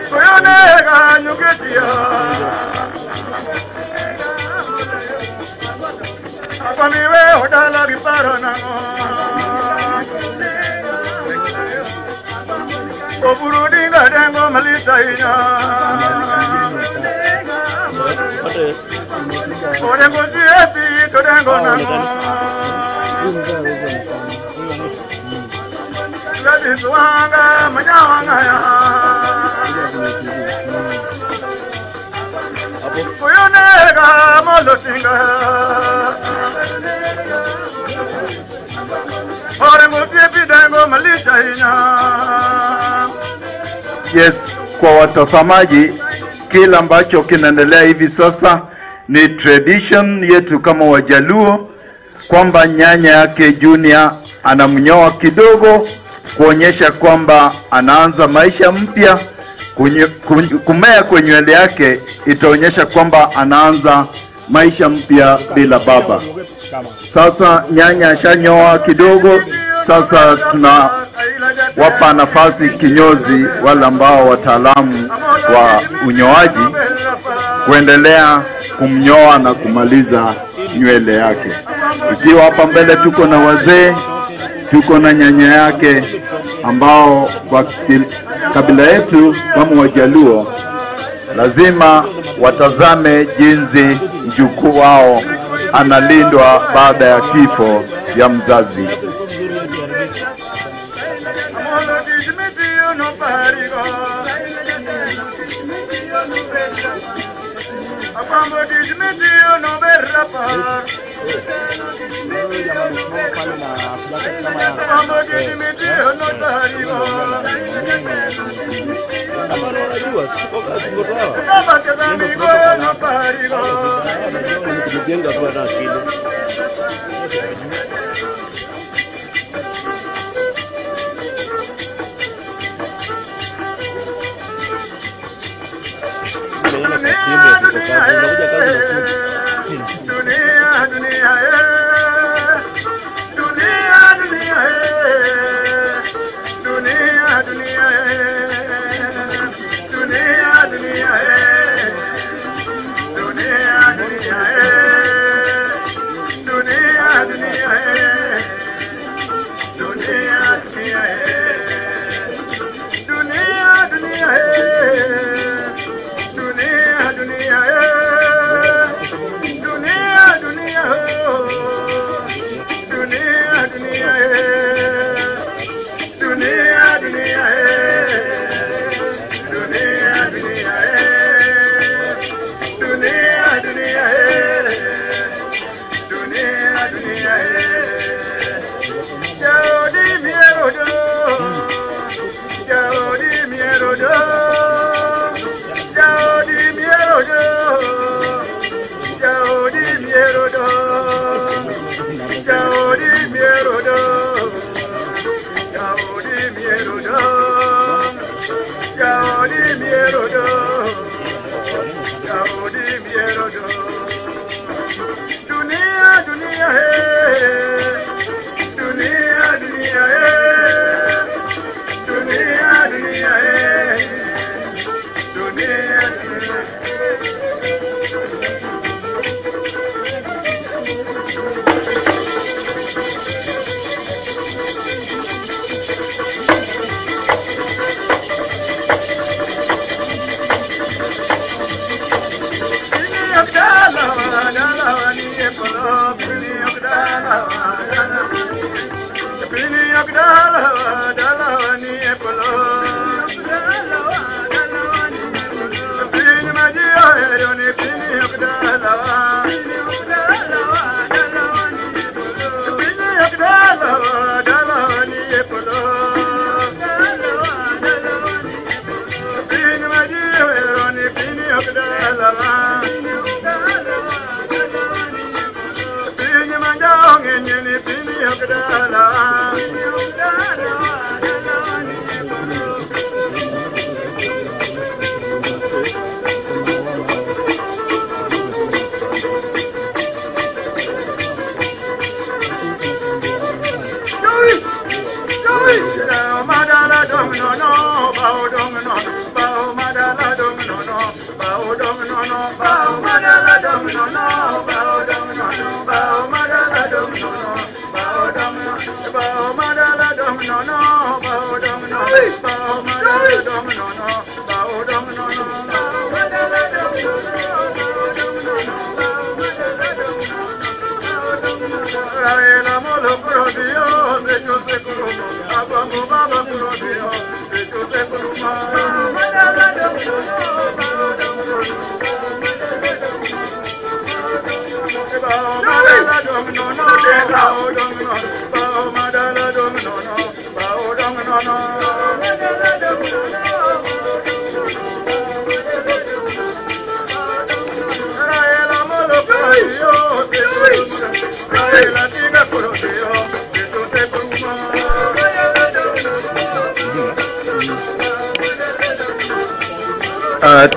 Kuyonega nyugetia Apamiwe hodala riparo nango Oburudi ngadengo malita inya Odengo sieti todengo nango Ladi suanga manyawanga ya Kuyonega molosinga Odengo sieti dengo malita inya. Yes, kwa watazamaji, kile ambacho kinaendelea hivi sasa ni tradition yetu kama Wajaluo, kwamba nyanya yake Junior anamnyoa kidogo kuonyesha kwamba anaanza maisha mpya. Kumea kwenye nywele yake itaonyesha kwamba anaanza maisha mpya bila baba. Sasa nyanya ashanyoa kidogo, sasa tunawapa nafasi kinyozi, wale ambao wataalamu wa unyoaji, kuendelea kumnyoa na kumaliza nywele yake. Ikiwa hapa mbele tuko na wazee, tuko na nyanya yake ambao kwa kabila yetu kama Wajaluo lazima watazame jinsi mjukuu wao analindwa baada ya kifo ya mzazi.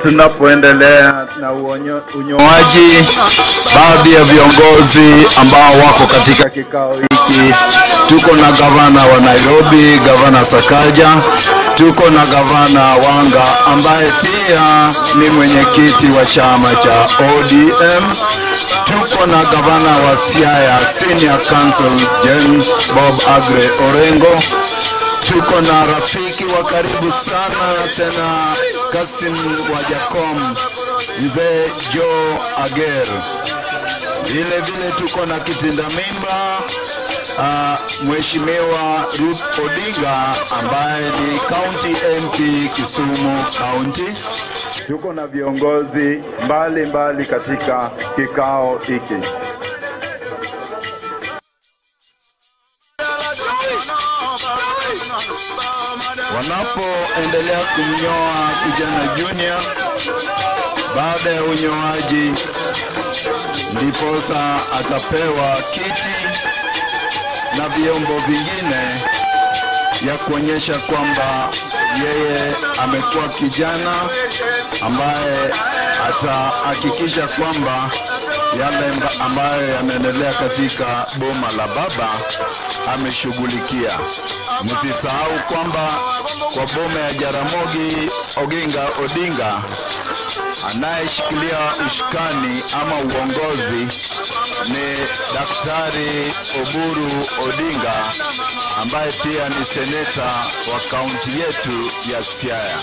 Tunapoendelea na unyoaji, baadhi ya viongozi ambao wako katika kikao hiki, tuko na gavana wa Nairobi, gavana Sakaja, tuko na gavana Wanga ambaye pia ni mwenyekiti wa chama cha ODM, tuko na gavana wa Siaya Senior Council James Bob Agre Orengo, tuko na rafiki wa karibu sana tena Kasim wa Jacom, mzee Joe Ager. Vile vile tuko na kitinda mimba Mheshimiwa Ruth Odinga ambaye ni County MP Kisumu County. Tuko na viongozi mbali katika kikao hiki. Wanapoendelea kumnyoa kijana Junior, baada ya unyoaji ndiposa atapewa kiti na vyombo vingine ya kuonyesha kwamba yeye amekuwa kijana ambaye atahakikisha kwamba yale ambayo yanaendelea katika boma la baba ameshughulikia. Msisahau kwamba kwa boma ya Jaramogi Oginga Odinga anayeshikilia ushukani ama uongozi ni Daktari Oburu Odinga ambaye pia ni seneta wa kaunti yetu ya Siaya.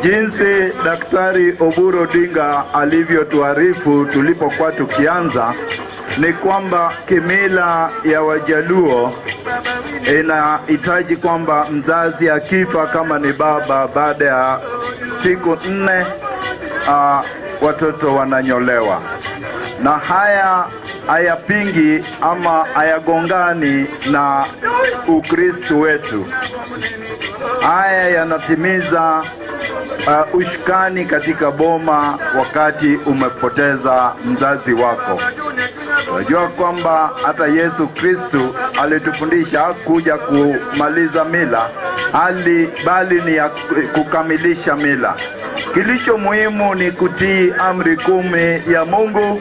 Jinsi Daktari Oburu Odinga alivyotuarifu tulipokuwa tukianza ni kwamba kimila ya Wajaluo inahitaji kwamba mzazi akifa kama ni baba, baada ya siku 4 watoto wananyolewa, na haya hayapingi ama hayagongani na Ukristo wetu. Haya yanatimiza ushikani katika boma wakati umepoteza mzazi wako. Unajua kwamba hata Yesu Kristo alitufundisha kuja kumaliza mila, bali ni ya kukamilisha mila. Kilicho muhimu ni kutii amri 10 ya Mungu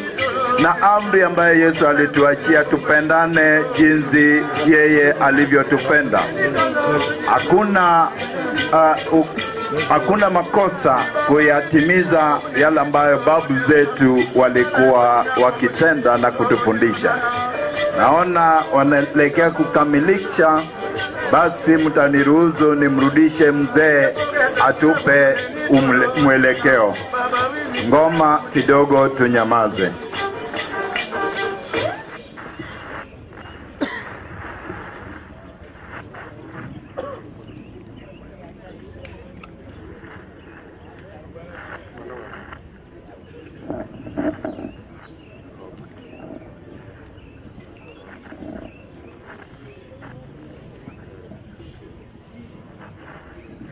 na amri ambayo Yesu alituachia, tupendane jinsi yeye alivyotupenda. Hakuna makosa kuyatimiza yale ambayo babu zetu walikuwa wakitenda na kutufundisha. Naona wanaelekea kukamilisha, basi mtaniruhusu nimrudishe mzee atupe mwelekeo. Ngoma kidogo tunyamaze.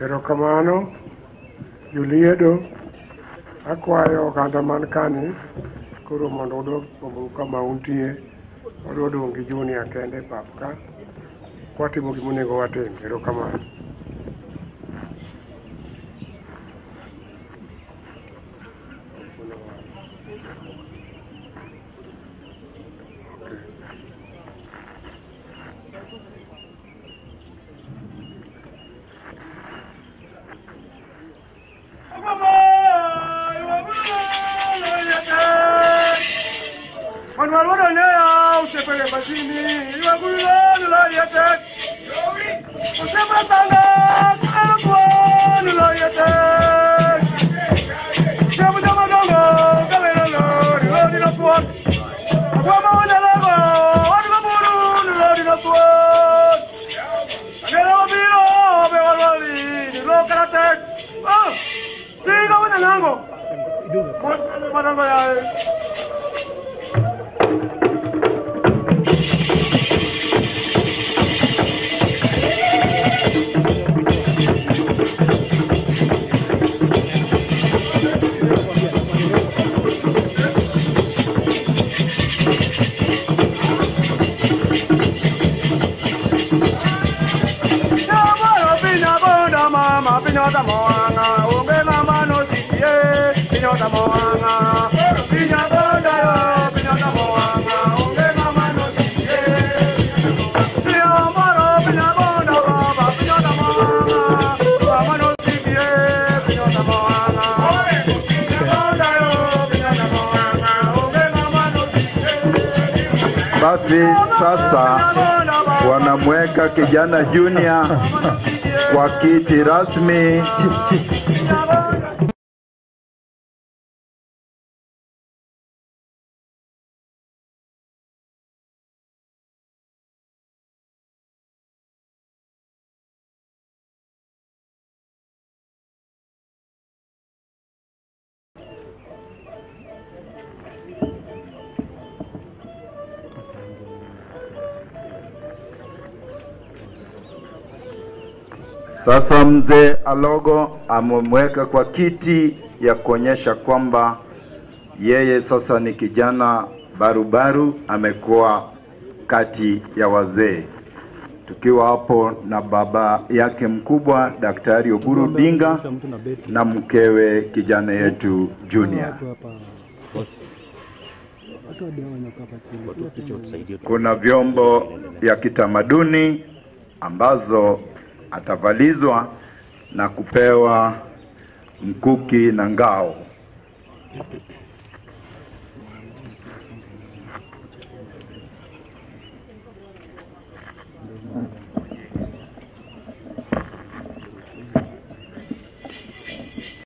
Erokamano, Juliedo, akwayo kata man kani, koro mondo odok kama untie, ododong gi Junior kende papka, kwatimo gimonego watim. Erokamano. Basi sasa wanamweka kijana Junior kwa kiti rasmi. Sasa mzee Alogo amemweka kwa kiti ya kuonyesha kwamba yeye sasa ni kijana barubaru, amekuwa kati ya wazee. Tukiwa hapo na baba yake mkubwa Daktari Oburu Dinga na mkewe kijana yetu Junior. Kuna vyombo vya kitamaduni ambazo atavalizwa na kupewa mkuki na ngao.